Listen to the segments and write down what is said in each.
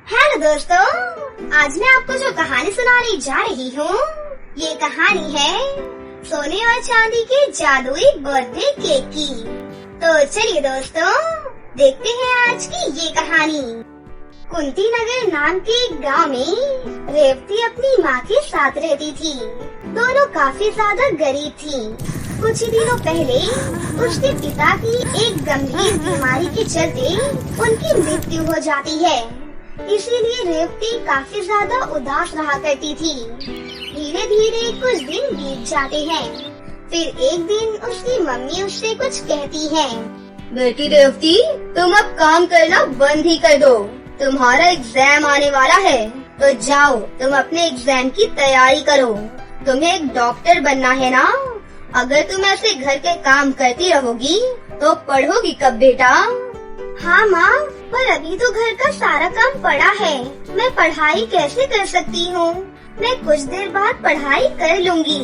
Hello दोस्तों, आज मैं आपको जो कहानी सुनाने जा रही हूँ, ये कहानी है सोने और चांदी के जादुई बर्थडे केक की। तो चलिए दोस्तों, देखते हैं आज की ये कहानी। कुंती नगर नाम के एक गांव में रेवती अपनी माँ के साथ रहती थी। दोनों काफी ज्यादा गरीब थी। कुछ ही दिनों पहले उसके पिता की एक गंभीर बीमारी के चलते उनकी मृत्यु हो जाती है। इसीलिए रेवती काफी ज्यादा उदास रहा करती थी। धीरे धीरे कुछ दिन बीत जाते हैं। फिर एक दिन उसकी मम्मी उससे कुछ कहती है। बेटी रेवती, तुम अब काम करना बंद ही कर दो। तुम्हारा एग्जाम आने वाला है, तो जाओ तुम अपने एग्जाम की तैयारी करो। तुम्हें एक डॉक्टर बनना है ना? अगर तुम ऐसे घर के काम करती रहोगी तो पढ़ोगी कब बेटा? हाँ माँ, पर अभी तो घर का सारा काम पड़ा है। मैं पढ़ाई कैसे कर सकती हूँ? मैं कुछ देर बाद पढ़ाई कर लूँगी।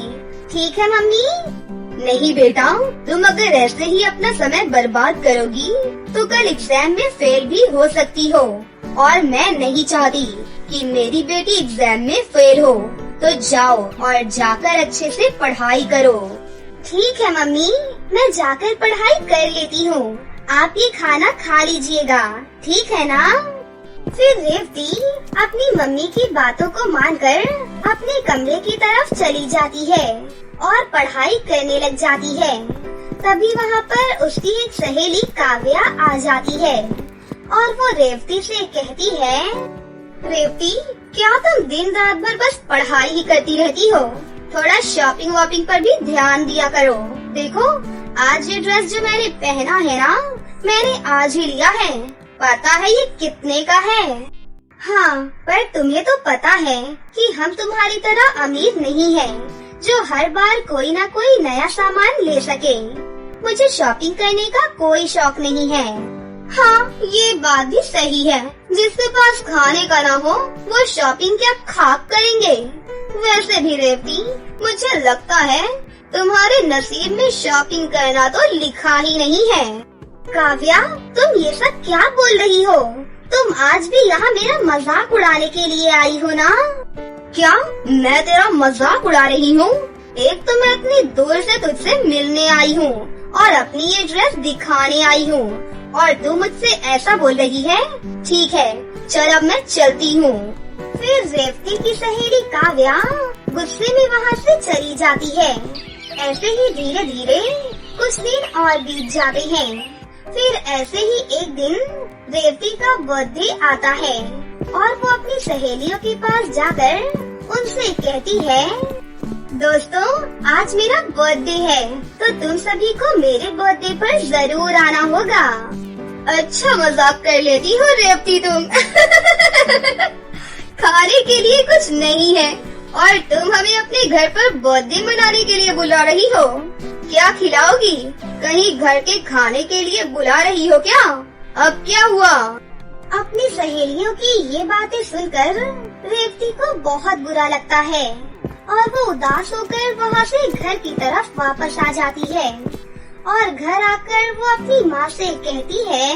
ठीक है मम्मी। नहीं बेटा, तुम अगर ऐसे ही अपना समय बर्बाद करोगी तो कल एग्जाम में फेल भी हो सकती हो, और मैं नहीं चाहती कि मेरी बेटी एग्जाम में फेल हो। तो जाओ और जाकर अच्छे से पढ़ाई करो। ठीक है मम्मी, मैं जाकर पढ़ाई कर लेती हूँ। आप ये खाना खा लीजिएगा, ठीक है ना? फिर रेवती अपनी मम्मी की बातों को मानकर अपने कमरे की तरफ चली जाती है और पढ़ाई करने लग जाती है। तभी वहाँ पर उसकी एक सहेली काव्या आ जाती है और वो रेवती से कहती है, रेवती, क्या तुम दिन रात भर बस पढ़ाई ही करती रहती हो? थोड़ा शॉपिंग वॉपिंग पर भी ध्यान दिया करो। देखो, आज ये ड्रेस जो मैंने पहना है ना, मैंने आज ही लिया है। पता है ये कितने का है? हाँ, पर तुम्हें तो पता है कि हम तुम्हारी तरह अमीर नहीं हैं, जो हर बार कोई ना कोई नया सामान ले सके। मुझे शॉपिंग करने का कोई शौक नहीं है। हाँ, ये बात भी सही है। जिसके पास खाने का ना हो, वो शॉपिंग क्या खाक करेंगे? वैसे भी रेवती, मुझे लगता है तुम्हारे नसीब में शॉपिंग करना तो लिखा ही नहीं है। काव्या, तुम ये सब क्या बोल रही हो? तुम आज भी यहाँ मेरा मजाक उड़ाने के लिए आई हो ना? क्या मैं तेरा मजाक उड़ा रही हूँ? एक तो मैं इतनी दूर से तुझसे मिलने आई हूँ और अपनी ये ड्रेस दिखाने आई हूँ, और तू मुझसे ऐसा बोल रही है? ठीक है, चल अब मैं चलती हूँ। फिर रेवती की सहेली काव्या गुस्से में वहाँ से चली जाती है। ऐसे ही धीरे धीरे कुछ दिन और बीत जाते हैं। फिर ऐसे ही एक दिन रेवती का बर्थडे आता है और वो अपनी सहेलियों के पास जाकर उनसे कहती है, दोस्तों, आज मेरा बर्थडे है, तो तुम सभी को मेरे बर्थडे पर जरूर आना होगा। अच्छा मजाक कर लेती हो रेवती तुम। खाने के लिए कुछ नहीं है और तुम हमें अपने घर पर बर्थडे मनाने के लिए बुला रही हो। क्या खिलाओगी? कहीं घर के खाने के लिए बुला रही हो क्या? अब क्या हुआ? अपनी सहेलियों की ये बातें सुनकर रेवती को बहुत बुरा लगता है और वो उदास होकर वहाँ से घर की तरफ वापस आ जाती है। और घर आकर वो अपनी माँ से कहती है,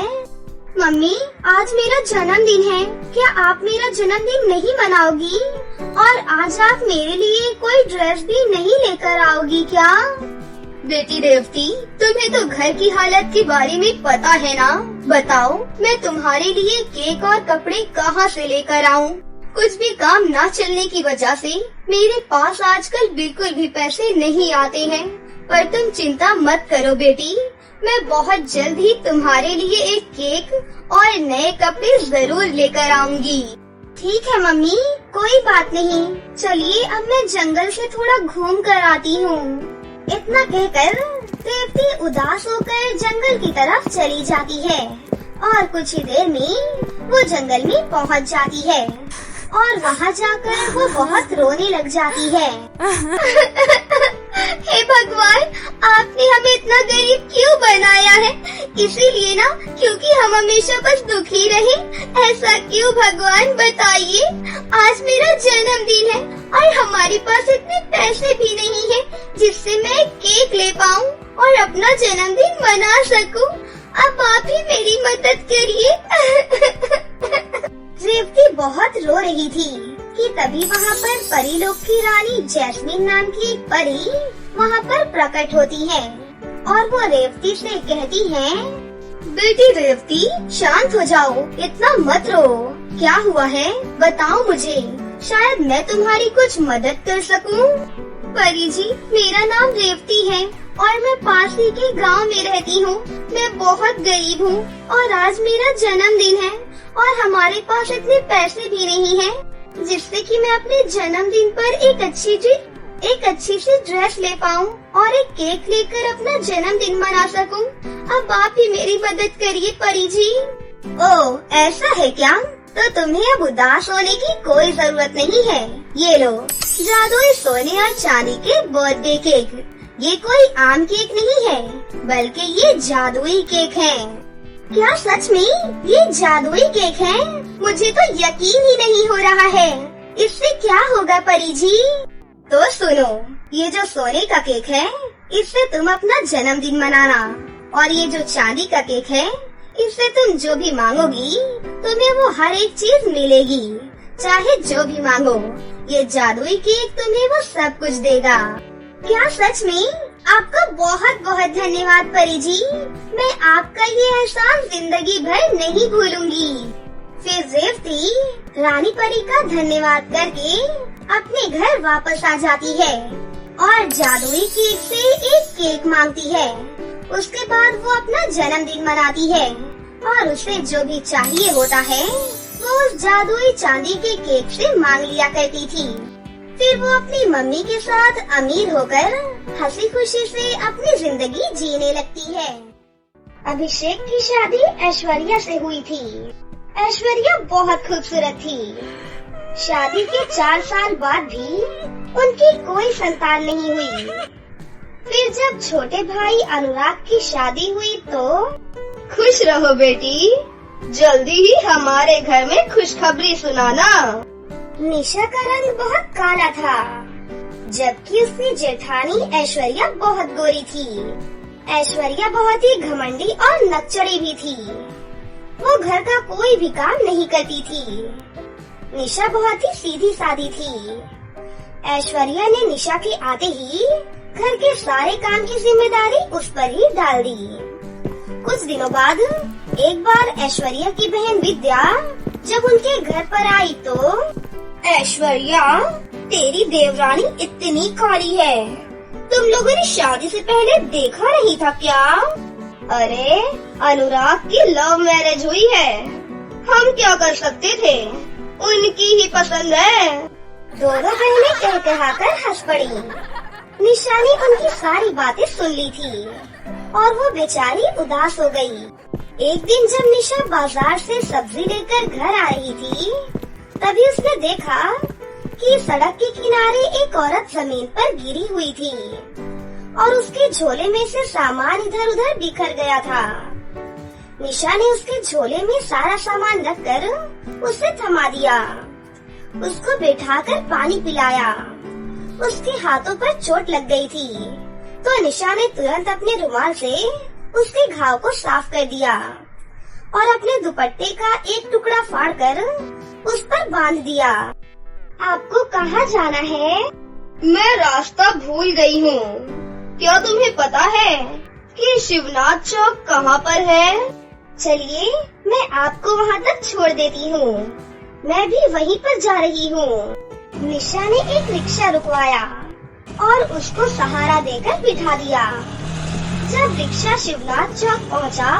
मम्मी, आज मेरा जन्मदिन है, क्या आप मेरा जन्मदिन नहीं मनाओगी? और आज आप मेरे लिए कोई ड्रेस भी नहीं लेकर आओगी क्या? बेटी रेवती, तुम्हें तो घर की हालत के बारे में पता है ना? बताओ, मैं तुम्हारे लिए केक और कपड़े कहाँ से लेकर आऊँ? कुछ भी काम न चलने की वजह से मेरे पास आजकल बिल्कुल भी पैसे नहीं आते हैं। पर तुम चिंता मत करो बेटी, मैं बहुत जल्द ही तुम्हारे लिए एक केक और नए कपड़े जरूर लेकर आऊंगी। ठीक है मम्मी, कोई बात नहीं। चलिए अब मैं जंगल से थोड़ा घूम कर आती हूँ। इतना कहकर रेवती उदास होकर जंगल की तरफ चली जाती है और कुछ ही देर में वो जंगल में पहुँच जाती है और वहाँ जाकर वो बहुत रोने लग जाती है। हे भगवान, आपने हमें इतना गरीब क्यों बनाया है? इसीलिए ना, क्योंकि हम हमेशा बस दुखी रहे। ऐसा क्यों भगवान, बताइए। आज मेरा जन्मदिन है और हमारे पास इतने पैसे भी नहीं है जिससे मैं केक ले पाऊँ और अपना जन्मदिन मना सकूँ। अब आप ही मेरी मदद करिए। रेवती रो रही थी कि तभी वहाँ पर परी लोक की रानी जैस्मिन नाम की एक परी वहाँ पर प्रकट होती है और वो रेवती से कहती है, बेटी रेवती, शांत हो जाओ, इतना मत रो। क्या हुआ है, बताओ मुझे, शायद मैं तुम्हारी कुछ मदद कर सकूं। परी जी, मेरा नाम रेवती है और मैं पास ही के गांव में रहती हूँ। मैं बहुत गरीब हूँ और आज मेरा जन्मदिन है और हमारे पास इतने पैसे भी नहीं हैं जिससे कि मैं अपने जन्मदिन पर एक अच्छी सी ड्रेस ले पाऊँ और एक केक लेकर अपना जन्मदिन मना सकूं। अब आप ही मेरी मदद करिए परी जी। ओह, ऐसा है क्या? तो तुम्हें अब उदास होने की कोई जरूरत नहीं है। ये लो जादुई सोने और चांदी के बर्थडे केक। ये कोई आम केक नहीं है बल्कि ये जादुई केक है। क्या सच में ये जादुई केक है? मुझे तो यकीन ही नहीं हो रहा है। इससे क्या होगा परी जी? तो सुनो, ये जो सोने का केक है इससे तुम अपना जन्मदिन मनाना और ये जो चांदी का केक है इससे तुम जो भी मांगोगी तुम्हें वो हर एक चीज मिलेगी, चाहे जो भी मांगो। ये जादुई केक तुम्हें वो सब कुछ देगा। क्या सच में? आपका बहुत बहुत धन्यवाद परी जी। मैं आपका ये एहसान जिंदगी भर नहीं भूलूंगी। फिर रेवती रानी परी का धन्यवाद करके अपने घर वापस आ जाती है और जादुई केक से एक केक मांगती है। उसके बाद वो अपना जन्मदिन मनाती है और उसे जो भी चाहिए होता है वो उस जादुई चांदी के केक से मांग लिया करती थी। फिर वो अपनी मम्मी के साथ अमीर होकर हंसी खुशी से अपनी जिंदगी जीने लगती है। अभिषेक की शादी ऐश्वर्या से हुई थी। ऐश्वर्या बहुत खूबसूरत थी। शादी के 4 साल बाद भी उनकी कोई संतान नहीं हुई। फिर जब छोटे भाई अनुराग की शादी हुई तो खुश रहो बेटी, जल्दी ही हमारे घर में खुशखबरी सुनाना। निशा का रंग बहुत काला था जबकि उसकी जेठानी ऐश्वर्या बहुत गोरी थी। ऐश्वर्या बहुत ही घमंडी और नकचड़ी भी थी। वो घर का कोई भी काम नहीं करती थी। निशा बहुत ही सीधी सादी थी। ऐश्वर्या ने निशा के आते ही घर के सारे काम की जिम्मेदारी उस पर ही डाल दी। कुछ दिनों बाद एक बार ऐश्वर्या की बहन विद्या जब उनके घर पर आई तो, ऐश्वर्या, तेरी देवरानी इतनी काली है, तुम लोगों ने शादी से पहले देखा नहीं था क्या? अरे, अनुराग की लव मैरिज हुई है, हम क्या कर सकते थे, उनकी ही पसंद है। दोनों बहनें कहकर हंस पड़ी। निशा ने उनकी सारी बातें सुन ली थी और वो बेचारी उदास हो गई। एक दिन जब निशा बाजार से सब्जी लेकर घर आ रही थी तभी उसने देखा कि सड़क के किनारे एक औरत जमीन पर गिरी हुई थी और उसके झोले में से सामान इधर उधर बिखर गया था। निशा ने उसके झोले में सारा सामान रखकर उसे थमा दिया, उसको बैठाकर पानी पिलाया। उसके हाथों पर चोट लग गई थी तो निशा ने तुरंत अपने रुमाल से उसके घाव को साफ कर दिया और अपने दुपट्टे का एक टुकड़ा फाड़कर उस पर बांध दिया। आपको कहाँ जाना है? मैं रास्ता भूल गई हूँ। क्या तुम्हें पता है कि शिवनाथ चौक कहाँ पर है? चलिए, मैं आपको वहाँ तक छोड़ देती हूँ। मैं भी वहीं पर जा रही हूँ। निशा ने एक रिक्शा रुकवाया और उसको सहारा देकर बिठा दिया। जब रिक्शा शिवनाथ चौक पहुँचा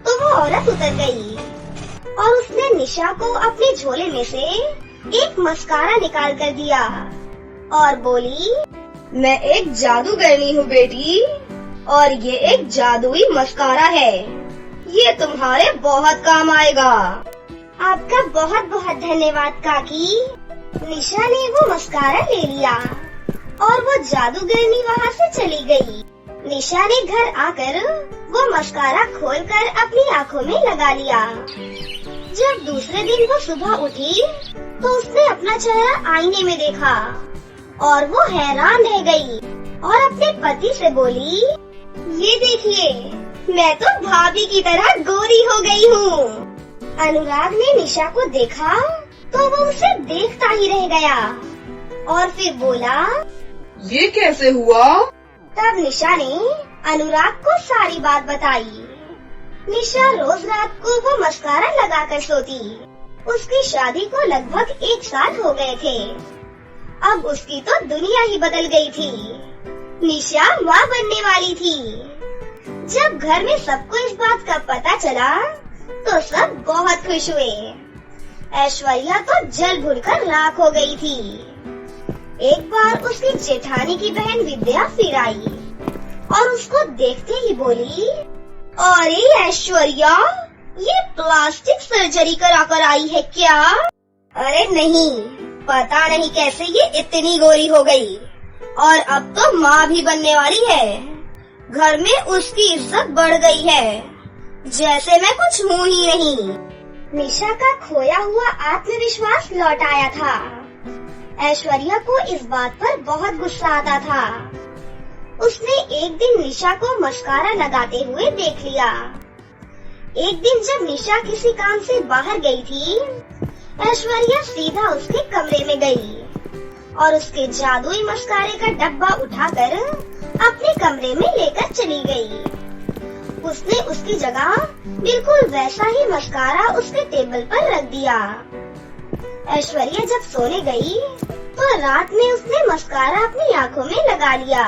तो वो औरत उतर गई और उसने निशा को अपने झोले में से एक मस्कारा निकाल कर दिया और बोली, मैं एक जादूगरनी हूँ बेटी और ये एक जादुई मस्कारा है, ये तुम्हारे बहुत काम आएगा। आपका बहुत बहुत धन्यवाद काकी। निशा ने वो मस्कारा ले लिया और वो जादूगरनी वहाँ से चली गई। निशा ने घर आकर वो मस्कारा खोलकर अपनी आँखों में लगा लिया। जब दूसरे दिन वो सुबह उठी तो उसने अपना चेहरा आईने में देखा और वो हैरान रह गई और अपने पति से बोली, ये देखिए, मैं तो भाभी की तरह गोरी हो गई हूँ। अनुराग ने निशा को देखा तो वो उसे देखता ही रह गया और फिर बोला, ये कैसे हुआ? तब निशा ने अनुराग को सारी बात बताई। निशा रोज रात को वो मस्कारा लगाकर सोती। उसकी शादी को लगभग 1 साल हो गए थे। अब उसकी तो दुनिया ही बदल गई थी। निशा माँ बनने वाली थी। जब घर में सबको इस बात का पता चला तो सब बहुत खुश हुए। ऐश्वर्या तो जल भुनकर राख हो गई थी। एक बार उसकी जेठानी की बहन विद्या फिर आई और उसको देखते ही बोली, अरे ऐश्वर्या, ये प्लास्टिक सर्जरी करा कर आई है क्या? अरे नहीं, पता नहीं कैसे ये इतनी गोरी हो गई और अब तो माँ भी बनने वाली है। घर में उसकी इज्जत बढ़ गई है, जैसे मैं कुछ हूँ ही नहीं। निशा का खोया हुआ आत्मविश्वास लौट आया था। ऐश्वर्या को इस बात पर बहुत गुस्सा आता था। उसने एक दिन निशा को मस्कारा लगाते हुए देख लिया। एक दिन जब निशा किसी काम से बाहर गई थी, ऐश्वर्या सीधा उसके कमरे में गई और उसके जादुई मस्कारे का डब्बा उठाकर अपने कमरे में लेकर चली गई। उसने उसकी जगह बिल्कुल वैसा ही मस्कारा उसके टेबल पर रख दिया। ऐश्वर्या जब सोने गई तो रात में उसने मस्कारा अपनी आंखों में लगा लिया।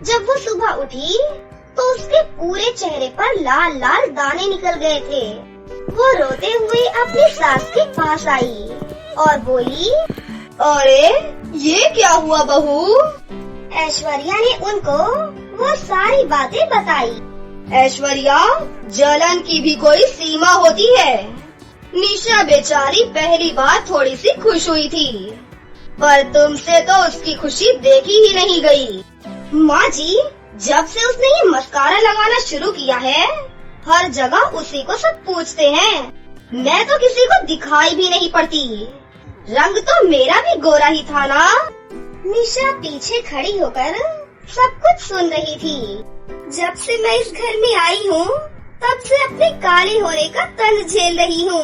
जब वो सुबह उठी तो उसके पूरे चेहरे पर लाल लाल दाने निकल गए थे। वो रोते हुए अपनी सास के पास आई और बोली, अरे ये क्या हुआ बहू? ऐश्वर्या ने उनको वो सारी बातें बताई। ऐश्वर्या, जलन की भी कोई सीमा होती है। निशा बेचारी पहली बार थोड़ी सी खुश हुई थी, पर तुमसे तो उसकी खुशी देखी ही नहीं गई। माँ जी, जब से उसने ये मस्कारा लगाना शुरू किया है, हर जगह उसी को सब पूछते हैं। मैं तो किसी को दिखाई भी नहीं पड़ती। रंग तो मेरा भी गोरा ही था ना। निशा पीछे खड़ी होकर सब कुछ सुन रही थी। जब से मैं इस घर में आई हूँ, तब से अपने काले होने का तंज झेल रही हूँ।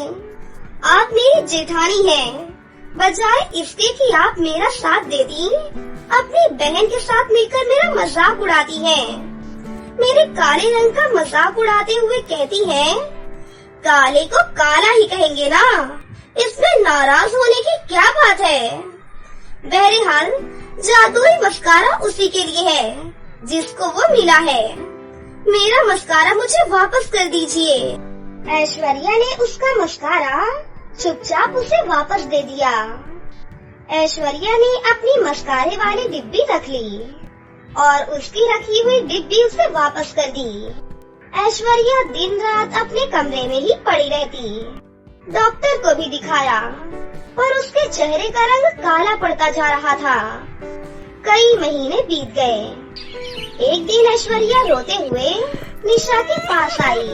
आप मेरी जेठानी हैं। बजाय इसके कि आप मेरा साथ देती, अपनी बहन के साथ मिलकर मेरा मजाक उड़ाती हैं। मेरे काले रंग का मजाक उड़ाते हुए कहती हैं, काले को काला ही कहेंगे ना, इसमें नाराज होने की क्या बात है? बहरहाल जादुई मस्कारा उसी के लिए है जिसको वो मिला है। मेरा मस्कारा मुझे वापस कर दीजिए। ऐश्वर्या ने उसका मस्कारा चुपचाप उसे वापस दे दिया। ऐश्वर्या ने अपनी मस्कारे वाली डिब्बी रख ली और उसकी रखी हुई डिब्बी उसे वापस कर दी। ऐश्वर्या दिन रात अपने कमरे में ही पड़ी रहती। डॉक्टर को भी दिखाया, पर उसके चेहरे का रंग काला पड़ता जा रहा था। कई महीने बीत गए। एक दिन ऐश्वर्या रोते हुए निशा के पास आई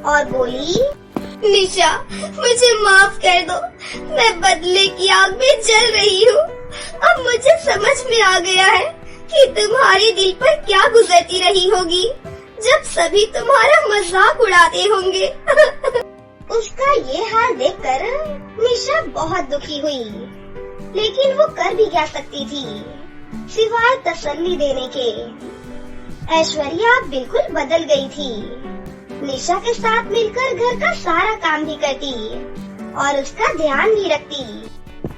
और बोली, निशा, मुझे माफ कर दो। मैं बदले की आग में जल रही हूँ। अब मुझे समझ में आ गया है कि तुम्हारे दिल पर क्या गुजरती रही होगी जब सभी तुम्हारा मजाक उड़ाते होंगे। उसका ये हाल देखकर निशा बहुत दुखी हुई, लेकिन वो कर भी क्या सकती थी सिवाय तसल्ली देने के। ऐश्वर्या बिल्कुल बदल गई थी। निशा के साथ मिलकर घर का सारा काम भी करती और उसका ध्यान भी रखती।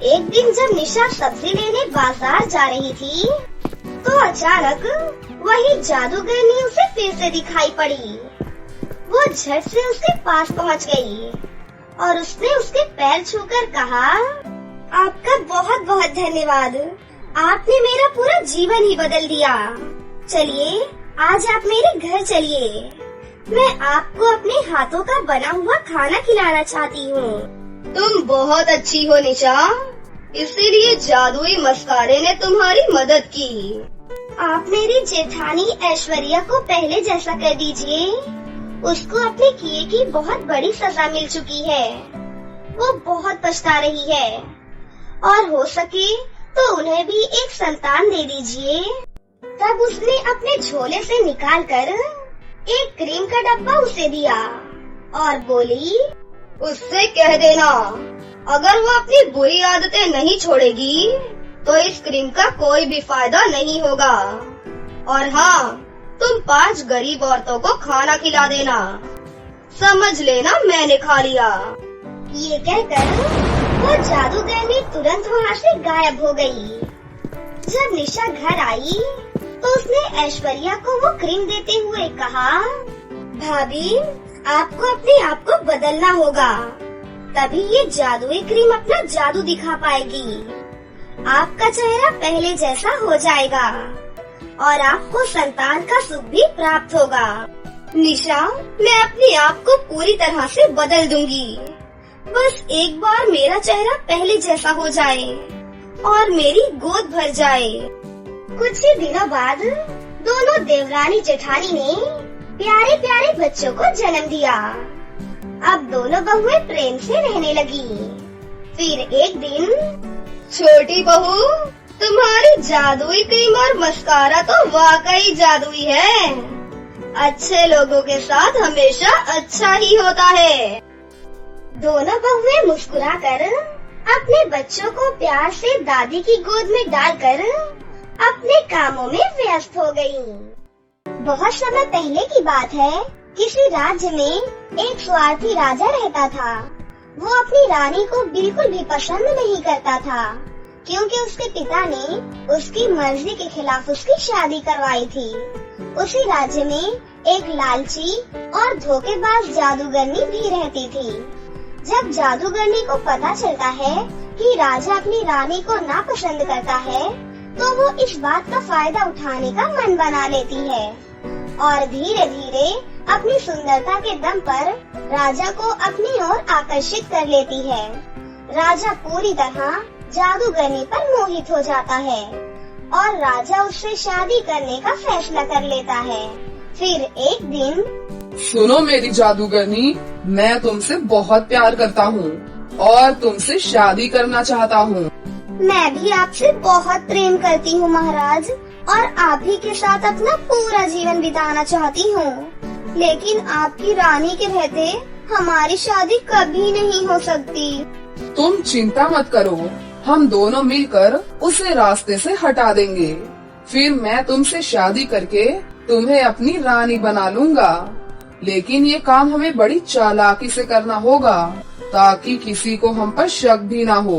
एक दिन जब निशा सब्जी लेने बाजार जा रही थी, तो अचानक वही जादूगरनी उसे फिर से दिखाई पड़ी। वो झट से उसके पास पहुंच गई और उसने उसके पैर छूकर कहा, आपका बहुत बहुत धन्यवाद। आपने मेरा पूरा जीवन ही बदल दिया। चलिए, आज आप मेरे घर चलिए। मैं आपको अपने हाथों का बना हुआ खाना खिलाना चाहती हूँ। तुम बहुत अच्छी हो निशा, इसीलिए जादुई मस्कारे ने तुम्हारी मदद की। आप मेरी जेठानी ऐश्वर्या को पहले जैसा कर दीजिए। उसको अपने किए की बहुत बड़ी सजा मिल चुकी है। वो बहुत पछता रही है और हो सके तो उन्हें भी एक संतान दे दीजिए। तब उसने अपने झोले से निकालकर एक क्रीम का डब्बा उसे दिया और बोली, उससे कह देना अगर वो अपनी बुरी आदतें नहीं छोड़ेगी तो इस क्रीम का कोई भी फायदा नहीं होगा। और हाँ, तुम 5 गरीब औरतों को खाना खिला देना। समझ लेना मैंने खा लिया। ये कहकर वो जादूगरनी तुरंत वहाँ से गायब हो गई। जब निशा घर आई तो उसने ऐश्वर्या को वो क्रीम देते हुए कहा, भाभी, आपको अपने आप को बदलना होगा, तभी ये जादुई क्रीम अपना जादू दिखा पाएगी। आपका चेहरा पहले जैसा हो जाएगा और आपको संतान का सुख भी प्राप्त होगा। निशा, मैं अपने आप को पूरी तरह से बदल दूंगी। बस एक बार मेरा चेहरा पहले जैसा हो जाए और मेरी गोद भर जाए। कुछ ही दिनों बाद दोनों देवरानी जेठानी ने प्यारे प्यारे बच्चों को जन्म दिया। अब दोनों बहुएं प्रेम से रहने लगी। फिर एक दिन, छोटी बहू, तुम्हारी जादुई क्रीम और मस्कारा तो वाकई जादुई है। अच्छे लोगों के साथ हमेशा अच्छा ही होता है। दोनों बहुएं मुस्कुराकर अपने बच्चों को प्यार से दादी की गोद में डालकर अपने कामों में व्यस्त हो गयीं। बहुत समय पहले की बात है, किसी राज्य में एक स्वार्थी राजा रहता था। वो अपनी रानी को बिल्कुल भी पसंद नहीं करता था, क्योंकि उसके पिता ने उसकी मर्जी के खिलाफ उसकी शादी करवाई थी। उसी राज्य में एक लालची और धोखेबाज जादूगरनी भी रहती थी। जब जादूगरनी को पता चलता है कि राजा अपनी रानी को नापसंद करता है, तो वो इस बात का फायदा उठाने का मन बना लेती है और धीरे धीरे अपनी सुंदरता के दम पर राजा को अपनी ओर आकर्षित कर लेती है। राजा पूरी तरह जादूगरनी पर मोहित हो जाता है और राजा उससे शादी करने का फैसला कर लेता है। फिर एक दिन, सुनो मेरी जादूगरनी, मैं तुमसे बहुत प्यार करता हूँ और तुमसे शादी करना चाहता हूँ। मैं भी आपसे बहुत प्रेम करती हूँ महाराज, और आप ही के साथ अपना पूरा जीवन बिताना चाहती हूँ। लेकिन आपकी रानी के रहते हमारी शादी कभी नहीं हो सकती। तुम चिंता मत करो, हम दोनों मिलकर उसे रास्ते से हटा देंगे। फिर मैं तुमसे शादी करके तुम्हें अपनी रानी बना लूंगा। लेकिन ये काम हमें बड़ी चालाकी से करना होगा, ताकि किसी को हम पर शक भी ना हो,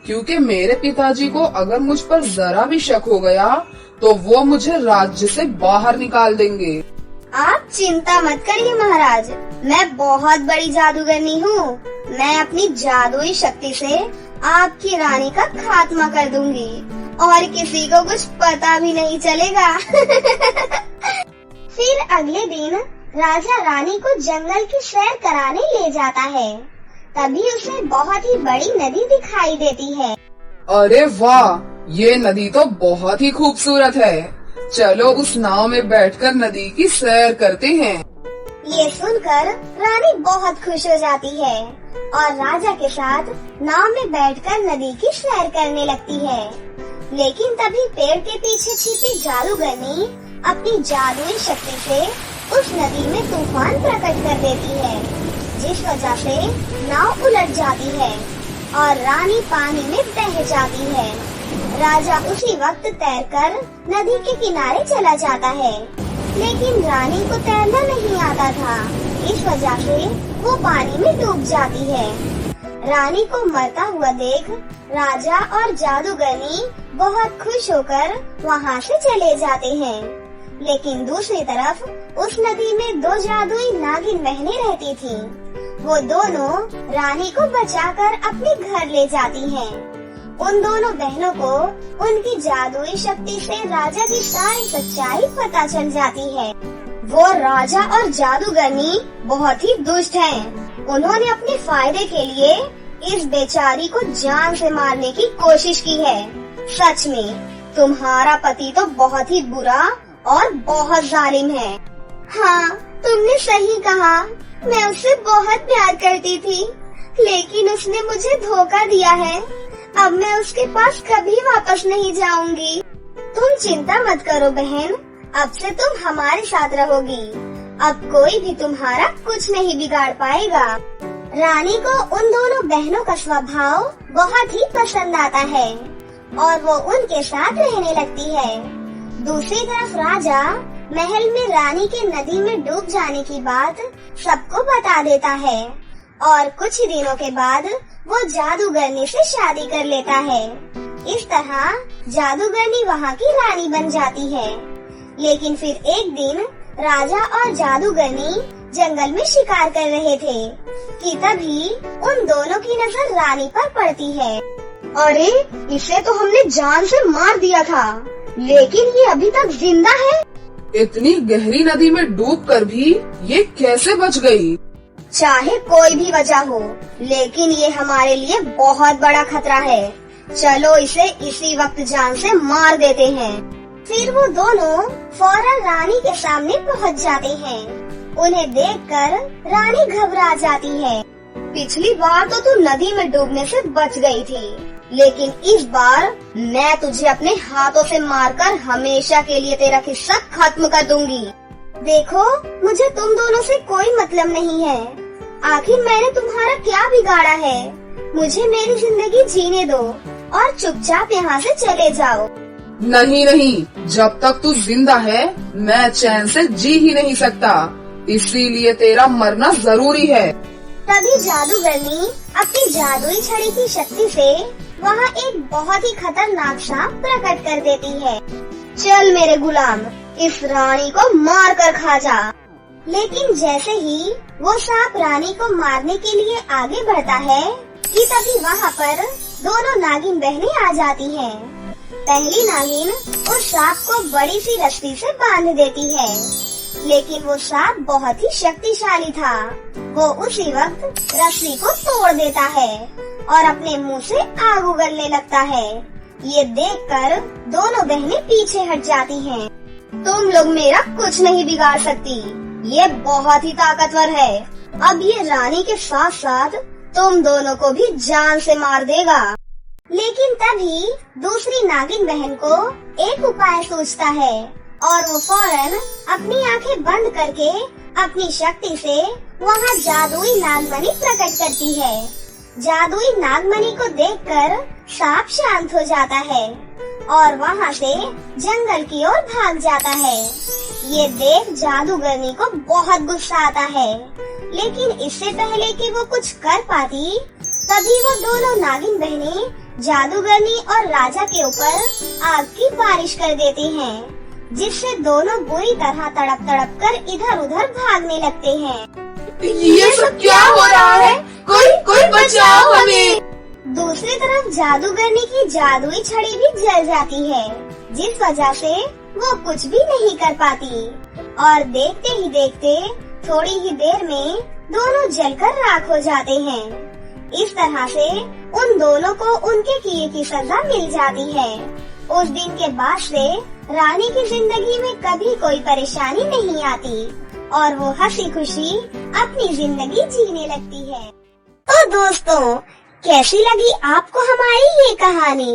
क्योंकि मेरे पिताजी को अगर मुझ पर जरा भी शक हो गया तो वो मुझे राज्य से बाहर निकाल देंगे। आप चिंता मत करिए महाराज, मैं बहुत बड़ी जादूगरनी हूँ। मैं अपनी जादुई शक्ति से आपकी रानी का खात्मा कर दूंगी और किसी को कुछ पता भी नहीं चलेगा। फिर अगले दिन राजा रानी को जंगल की सैर कराने ले जाता है। तभी उसे बहुत ही बड़ी नदी दिखाई देती है। अरे वाह, ये नदी तो बहुत ही खूबसूरत है। चलो उस नाव में बैठकर नदी की सैर करते हैं। ये सुनकर रानी बहुत खुश हो जाती है और राजा के साथ नाव में बैठकर नदी की सैर करने लगती है। लेकिन तभी पेड़ के पीछे छिपी जादूगरनी अपनी जादुई शक्ति से उस नदी में तूफान प्रकट कर देती है, जिस वजह से नाव उलट जाती है और रानी पानी में बह जाती है। राजा उसी वक्त तैरकर नदी के किनारे चला जाता है, लेकिन रानी को तैरना नहीं आता था। इस वजह से वो पानी में डूब जाती है। रानी को मरता हुआ देख राजा और जादूगरनी बहुत खुश होकर वहाँ से चले जाते हैं। लेकिन दूसरी तरफ उस नदी में 2 जादुई नागिन बहनें रहती थीं। वो दोनों रानी को बचाकर अपने घर ले जाती हैं। उन दोनों बहनों को उनकी जादुई शक्ति से राजा की सारी सच्चाई पता चल जाती है। वो राजा और जादूगरनी बहुत ही दुष्ट हैं। उन्होंने अपने फायदे के लिए इस बेचारी को जान से मारने की कोशिश की है। सच में तुम्हारा पति तो बहुत ही बुरा और बहुत जालिम है। हाँ, तुमने सही कहा। मैं उससे बहुत प्यार करती थी, लेकिन उसने मुझे धोखा दिया है। अब मैं उसके पास कभी वापस नहीं जाऊंगी। तुम चिंता मत करो बहन, अब से तुम हमारे साथ रहोगी। अब कोई भी तुम्हारा कुछ नहीं बिगाड़ पाएगा। रानी को उन दोनों बहनों का स्वभाव बहुत ही पसंद आता है और वो उनके साथ रहने लगती है। दूसरी तरफ राजा महल में रानी के नदी में डूब जाने की बात सबको बता देता है और कुछ ही दिनों के बाद वो जादूगरनी से शादी कर लेता है। इस तरह जादूगरनी वहाँ की रानी बन जाती है। लेकिन फिर एक दिन राजा और जादूगरनी जंगल में शिकार कर रहे थे कि तभी उन दोनों की नजर रानी पर पड़ती है। अरे, इसे तो हमने जान से मार दिया था, लेकिन ये अभी तक जिंदा है। इतनी गहरी नदी में डूबकर भी ये कैसे बच गई? चाहे कोई भी वजह हो, लेकिन ये हमारे लिए बहुत बड़ा खतरा है। चलो इसे इसी वक्त जान से मार देते हैं। फिर वो दोनों फौरन रानी के सामने पहुंच जाते हैं। उन्हें देखकर रानी घबरा जाती है। पिछली बार तो तू नदी में डूबने से बच गई थी, लेकिन इस बार मैं तुझे अपने हाथों से मारकर हमेशा के लिए तेरा किस्सा खत्म कर दूंगी। देखो, मुझे तुम दोनों से कोई मतलब नहीं है। आखिर मैंने तुम्हारा क्या बिगाड़ा है? मुझे मेरी जिंदगी जीने दो और चुपचाप यहाँ से चले जाओ। नहीं नहीं, जब तक तू जिंदा है मैं चैन से जी ही नहीं सकता, इसीलिए तेरा मरना जरूरी है। तभी जादूगरनी अपनी जादुई छड़ी की शक्ति से वहाँ एक बहुत ही खतरनाक सांप प्रकट कर देती है। चल मेरे गुलाम, इस रानी को मार कर खा जा। लेकिन जैसे ही वो सांप रानी को मारने के लिए आगे बढ़ता है कि तभी वहाँ पर दोनों नागिन बहनें आ जाती हैं। पहली नागिन उस सांप को बड़ी सी रस्सी से बांध देती है, लेकिन वो सांप बहुत ही शक्तिशाली था। वो उसी वक्त रस्सी को तोड़ देता है और अपने मुंह से आग उगलने लगता है। ये देखकर दोनों बहनें पीछे हट जाती हैं। तुम लोग मेरा कुछ नहीं बिगाड़ सकती, ये बहुत ही ताकतवर है। अब ये रानी के साथ साथ तुम दोनों को भी जान से मार देगा। लेकिन तभी दूसरी नागिन बहन को एक उपाय सूझता है और वो फौरन अपनी आंखें बंद करके अपनी शक्ति से वहाँ जादुई नागमणि प्रकट करती है। जादुई नागमणि को देखकर सांप शांत हो जाता है और वहाँ से जंगल की ओर भाग जाता है। ये देख जादूगरनी को बहुत गुस्सा आता है, लेकिन इससे पहले कि वो कुछ कर पाती, तभी वो दोनों नागिन बहनें जादूगरनी और राजा के ऊपर आग की बारिश कर देती हैं, जिससे दोनों बुरी तरह तड़प तड़प कर इधर उधर भागने लगते हैं। ये सब क्या हो रहा है? कोई बचाओ हमें। दूसरी तरफ जादूगरनी की जादुई छड़ी भी जल जाती है, जिस वजह से वो कुछ भी नहीं कर पाती और देखते ही देखते थोड़ी ही देर में दोनों जलकर राख हो जाते हैं। इस तरह से उन दोनों को उनके किए की सजा मिल जाती है। उस दिन के बाद से रानी की जिंदगी में कभी कोई परेशानी नहीं आती और वो हंसी खुशी अपनी जिंदगी जीने लगती है। तो दोस्तों, कैसी लगी आपको हमारी ये कहानी?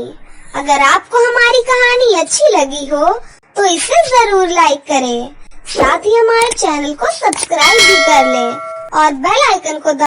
अगर आपको हमारी कहानी अच्छी लगी हो तो इसे जरूर लाइक करें, साथ ही हमारे चैनल को सब्सक्राइब भी कर लें और बेल आइकन को